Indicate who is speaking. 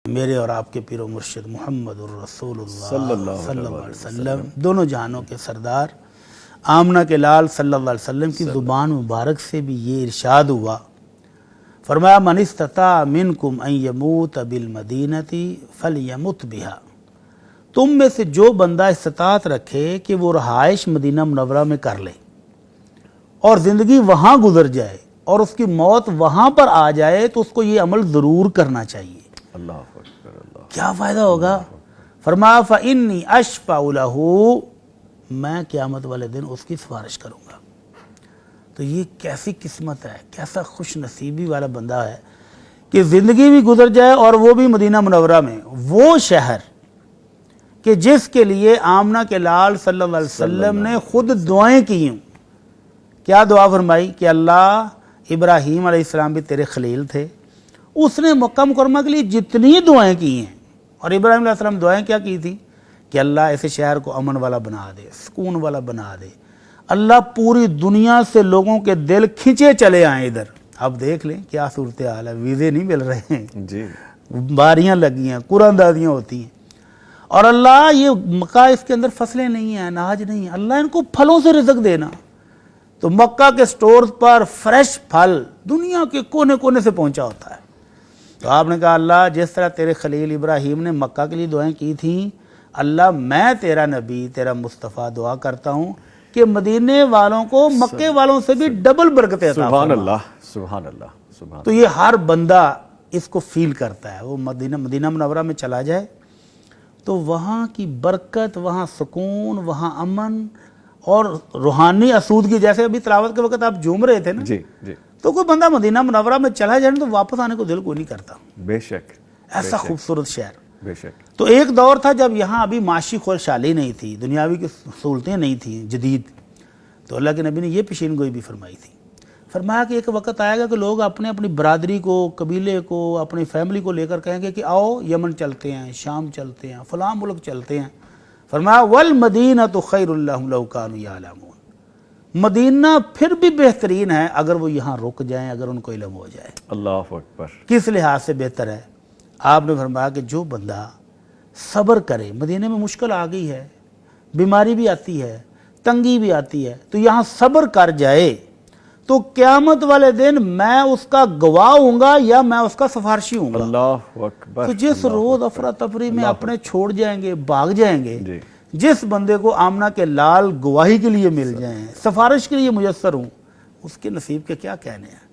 Speaker 1: میرے اور آپ کے پیر و مرشد محمد الرسول اللہ صلی اللہ علیہ وسلم دونوں جہانوں کے سردار آمنہ کے لال صلی اللہ علیہ وسلم کی زبان مبارک سے بھی یہ ارشاد ہوا، فرمایا من استطاع منکم ان یموت بالمدینۃ فلیمت بہا، تم میں سے جو بندہ استطاعت رکھے کہ وہ رہائش مدینہ منورہ میں کر لے اور زندگی وہاں گزر جائے اور اس کی موت وہاں پر آ جائے تو اس کو یہ عمل ضرور کرنا چاہیے۔
Speaker 2: اللہ اکبر، اللہ
Speaker 1: کیا فائدہ ہوگا؟ فرمایا فإنی اشفع لہ، میں قیامت والے دن اس کی سفارش کروں گا۔ تو یہ کیسی قسمت ہے، کیسا خوش نصیبی والا بندہ ہے کہ زندگی بھی گزر جائے اور وہ بھی مدینہ منورہ میں، وہ شہر کہ جس کے لیے آمنہ کے لال صلی اللہ علیہ وسلم نے خود دعائیں کی ہوں۔ کیا دعا فرمائی کہ اللہ، ابراہیم علیہ السلام بھی تیرے خلیل تھے، اس نے مکہ مکرمہ کے لیے جتنی دعائیں کی ہیں، اور ابراہیم علیہ السلام دعائیں کیا کی تھی کہ اللہ ایسے شہر کو امن والا بنا دے، سکون والا بنا دے، اللہ پوری دنیا سے لوگوں کے دل کھنچے چلے آئیں ادھر۔ اب دیکھ لیں کیا صورتحال ہے، ویزے نہیں مل رہے ہیں
Speaker 2: جی،
Speaker 1: باریاں لگی ہیں، قرآن دادیاں ہوتی ہیں، اور اللہ یہ مکہ اس کے اندر فصلیں نہیں ہیں، اناج نہیں ہیں، اللہ ان کو پھلوں سے رزق دینا۔ تو مکہ کے سٹورز پر فریش پھل دنیا کے کونے کونے سے پہنچا ہوتا ہے۔ تو آپ نے کہا اللہ، جس طرح تیرے خلیل ابراہیم نے مکہ کے لیے دعائیں کی تھیں، اللہ میں تیرا نبی، تیرا مصطفیٰ دعا کرتا ہوں کہ مدینے والوں کو مکے والوں سے بھی ڈبل برکتیں عطا فرما۔
Speaker 2: سبحان اللہ، سبحان اللہ، سبحان
Speaker 1: تو یہ ہر بندہ اس کو فیل کرتا ہے، وہ مدینہ منورہ میں چلا جائے تو وہاں کی برکت، وہاں سکون، وہاں امن اور روحانی آسودگی، جیسے ابھی تلاوت کے وقت آپ جھوم رہے تھے نا،
Speaker 2: جی جی،
Speaker 1: تو کوئی بندہ مدینہ منورہ میں چلا جائے تو واپس آنے کو دل کوئی نہیں کرتا،
Speaker 2: بے شک،
Speaker 1: ایسا خوبصورت شہر۔
Speaker 2: بے شک،
Speaker 1: تو ایک دور تھا جب یہاں ابھی معاشی خوشحالی نہیں تھی، دنیاوی کی سہولتیں نہیں تھیں جدید، تو اللہ کے نبی نے یہ پیشین گوئی بھی فرمائی تھی، فرمایا کہ ایک وقت آئے گا کہ لوگ اپنے اپنی برادری کو، قبیلے کو، اپنی فیملی کو لے کر کہیں گے کہ آؤ یمن چلتے ہیں، شام چلتے ہیں، فلاں ملک چلتے ہیں۔ فرمایا والمدینۃ خیر لہم لو کانوا یعلمون، مدینہ پھر بھی بہترین ہے اگر وہ یہاں رک جائیں، اگر ان کو علم ہو جائے۔
Speaker 2: اللہ اکبر،
Speaker 1: کس لحاظ سے بہتر ہے؟ آپ نے فرمایا کہ جو بندہ صبر کرے، مدینے میں مشکل آ گئی ہے، بیماری بھی آتی ہے، تنگی بھی آتی ہے، تو یہاں صبر کر جائے تو قیامت والے دن میں اس کا گواہ ہوں گا یا میں اس کا سفارشی ہوں گا۔
Speaker 2: اللہ اکبر۔
Speaker 1: تو جس روز افراتفری میں اپنے چھوڑ جائیں گے، بھاگ جائیں گے،
Speaker 2: جی،
Speaker 1: جس بندے کو آمنہ کے لال گواہی کے لیے مل جائیں، سفارش کے لیے میسر ہوں، اس کے نصیب کے کیا کہنے ہیں۔